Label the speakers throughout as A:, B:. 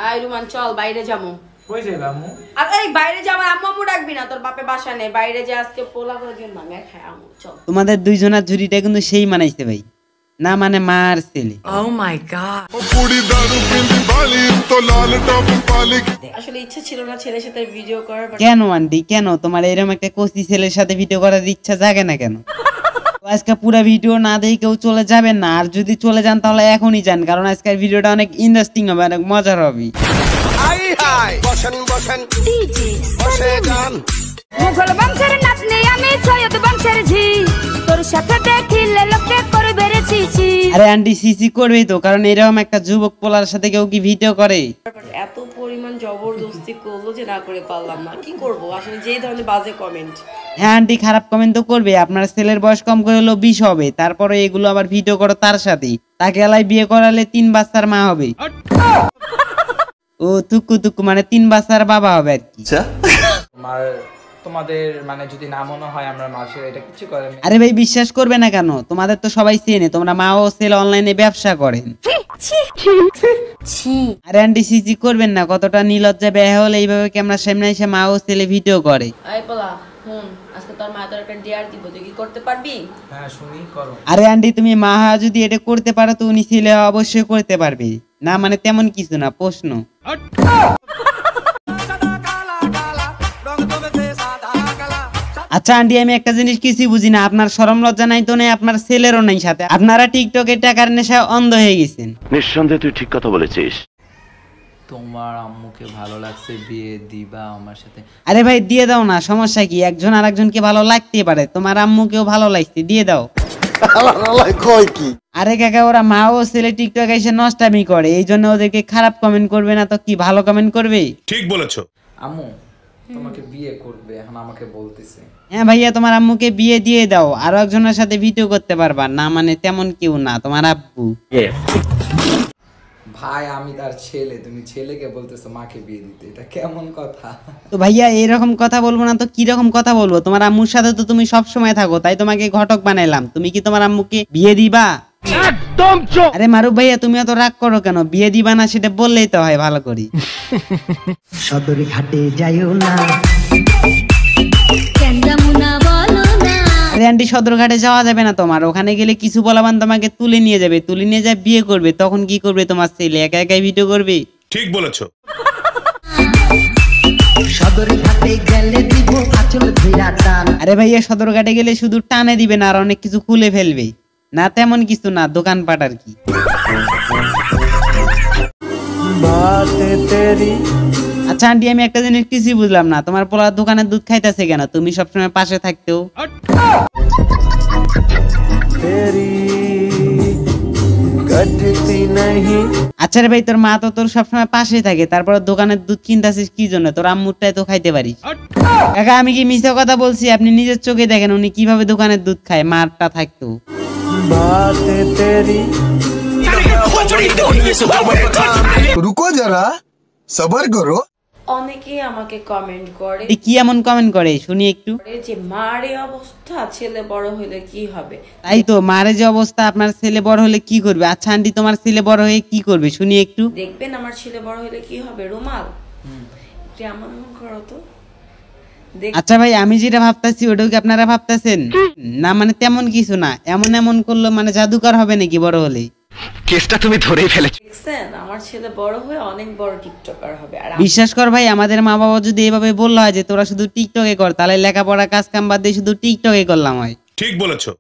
A: I Ruman চল বাইরে যাবো।
B: কই যাইবা আম্মু?
A: আরে বাইরে যাবো, আম্মু ডাকবি না, তোর বাপে বাসা নেই, বাইরে যা আজকে পোলা করে দিন মাঙ্গা খাই আম্মু চল।
C: তোমাদের দুইজনের ঝুড়িটা কিন্তু সেই মানাইছে ভাই, না মানে মা আর ছেলে।
A: ও মাই গড, আসলে ইচ্ছা ছিল না ছেলের সাথে ভিডিও করার।
C: কেন আন্টি কেন তোমার এরকম একটা কচি ছেলের সাথে ভিডিও করার ইচ্ছা জাগে না কেন? আজকে পুরো ভিডিও না দেখে কেউ চলে যাবেন না, আর যদি চলে যান তাহলে এখনই যান, কারণ আজকের ভিডিওটা অনেক ইন্টারেস্টিং হবে, অনেক মজার হবে।
D: মুঘল বংশের নাতনি আমি সৈয়দ বংশের ঝি, তোর সাথে দেখিলে লোকে করবে রে চিচি।
C: আরে আন্টি সিসি করবেই তো, কারণ এরকম একটা যুবক পোলার সাথে কেউ কি ভিডিও করে?
A: এত পরিমাণ জবরদস্তি করলো যে না করে পারলাম না, কি করব আসলে যেই ধরনের বাজে কমেন্ট।
C: হ্যাঁ আন্টি খারাপ কমেন্ট তো করবে, আপনার ছেলের বয়স কম করে হলো 20 হবে, তারপরে এগুলো আবার ভিডিও করো তার সাথে, তাকে এলাই বিয়ে করালে 3 বাচ্চার মা হবে। ও তুকু তুকু মানে 3 বাচ্চার বাবা হবে আর কি।
B: আমার তোমাদের মানে যদি না মনে হয় আমরা মাসে এটা কিছু করেন।
C: আরে ভাই বিশ্বাস করবে না কেন, তোমাদের তো সবাই চেনে, তোমরা মা ও ছেলে অনলাইনে ব্যবসা করেন। আরে আন্টি সিসি করবেন না, কতটা নির্লজ্জা বেয়া হলে এইভাবে ক্যামেরার সামনে এসে মা ও ছেলে ভিডিও করে।
A: আই পোলা হুন, আজকে তোর মা তোর একটা ডিয়ার দিব, তুই কি করতে পারবি?
B: হ্যাঁ শুনি করো।
C: আরে আন্টি তুমি মা হওয়া যদি এটা করতে পারো তো উনি ছেলে হওয়া অবশ্যই করতে পারবে, না মানে তেমন কিছু না, প্রশ্ন। আচ্ছা আন্টি আমি একটা জিনিস কিছুই বুঝি না, আপনার শরম লজ্জা নাই তো নেই, আপনার ছেলেরও নাই সাথে, আপনারা টিকটকে টাকার নেশায় অন্ধ হয়ে গেছেন।
E: নিঃসন্দেহে তুই ঠিক কথা বলেছিস।
B: তোমার আম্মুকে ভালো লাগছে, বিয়ে দিবা আমার সাথে?
C: আরে ভাই দিয়ে দাও না, সমস্যা কি, একজন আর একজনকে ভালো লাগতেই পারে, তোমার আম্মুকেও ভালো লাগছে, দিয়ে দাও। আরে কাকা ওরা মা ও ছেলে টিকটকে এসে নষ্টামি করে, এই জন্য ওদেরকে খারাপ কমেন্ট করবে না তো কি ভালো কমেন্ট করবে?
E: ঠিক বলেছো।
B: আম্মু তোমাকে বিয়ে করবে এখন আমাকে বলতেছে।
C: হ্যাঁ ভাইয়া তোমার আম্মুকে বিয়ে দিয়ে দাও, আরো একজনের সাথে ভিডিও করতে পারবা, না মানে তেমন কেউ না, তোমার আব্বু।
B: ভাই আমি তার ছেলে, তুমি ছেলেকে বলতেছো মাকে বিয়ে দিতে, এটা কেমন কথা?
C: তো ভাইয়া এরকম কথা বলবো না তো কি রকম কথা বলবো? তোমার আম্মুর সাথে তো তুমি সব সময় থাকো, তাই তোমাকে ঘটক বানাইলাম, তুমি কি তোমার আম্মুকে বিয়ে দিবা?
E: একদম চুপ।
C: আরে মারুফ ভাইয়া তুমি এত রাগ করো কেন, বিয়ে দিবা না সেটা বললেই তো হয় ভালো করে।
F: সদরে ঘাটে যাইও না,
C: আরে আন্টি সদরঘাটে যাওয়া যাবে না তোমার, ওখানে গেলে কিছু বলাবান তোমাকে তুলে নিয়ে যাবে, তুলে নিয়ে যায় বিয়ে করবে, তখন কি করবে তোমার ছেলে? একা একাই ভিডিও করবে।
E: ঠিক বলেছো।
F: সদরে ঘাটে গেলে দিব আঁচল ধইরা টান।
C: আরে ভাইয়া সদরঘাটে গেলে শুধু টানে দিবে না, আর অনেক কিছু খুলে ফেলবে, না তেমন কিছু না, দোকানপাট আর কি। আচ্ছা আন্টি আমি একটা জিনিস কিছুই বুঝলাম না, তোমার পোলার দোকানের দুধ খাইতেছে কেন? তুমি সবসময় পাশে থাকতেও। আচ্ছা রে ভাই তোর মা তো তোর সবসময় পাশেই থাকে, তারপর দোকানের দুধ কিনতেছিস কি জন্য? তোর আম্মুরটাই তো খাইতে পারিস। কাকা আমি কি মিথ্যা কথা বলছি? আপনি নিজের চোখে দেখেন উনি কিভাবে দোকানের দুধ খায়, মারটা থাকতেও।
G: रुको जरा सबर करो।
A: অনেকে আমাকে কমেন্ট করে,
C: কি এমন কমেন্ট করে শুনি একটু।
A: যে মারে অবস্থা, ছেলে বড় হলে কি হবে?
C: তাই তো মারে যে অবস্থা, আপনার ছেলে বড় হলে কি করবে? আচ্ছা আন্টি তোমার ছেলে বড় হয়ে কি করবে শুনি একটু।
A: দেখবেন আমার ছেলে বড় হলে কি হবে। রুমাল এটা আমার করো তো।
C: আচ্ছা ভাই আমি যেটা ভাবতেছি ওটাও কি আপনারা ভাবতেছেন? না মানে তেমন কিছু না, এমন এমন করলো মানে জাদুকর হবে নাকি বড় হলে?
E: কেসটা তুমি ধরেই ফেলেছো।
A: দেখছেন আমার ছেলে বড় হয়ে অনেক বড় টিকটকার হবে। আর
C: বিশ্বাস কর ভাই আমাদের মা বাবা যদি এভাবে বললো হয় যে তোরা শুধু টিকটকে কর, তাহলে লেখাপড়া কাজ কাম বাদ দিয়ে শুধু টিকটকে করলাম হয়।
E: ঠিক বলেছো।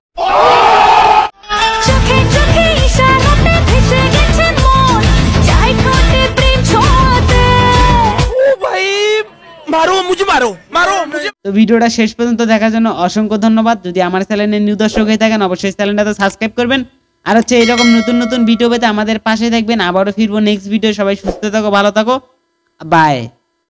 C: তো ভিডিওটা শেষ পর্যন্ত দেখার জন্য অসংখ্য ধন্যবাদ। যদি আমার চ্যানেলে নিউ দর্শক হয়ে থাকেন অবশ্যই চ্যানেলটাতে সাবস্ক্রাইব করবেন, আর হচ্ছে এইরকম নতুন নতুন ভিডিও পেতে আমাদের পাশে থাকবেন। আবারও ফিরবো নেক্সট ভিডিও। সবাই সুস্থ থাকো, ভালো থাকো, বাই।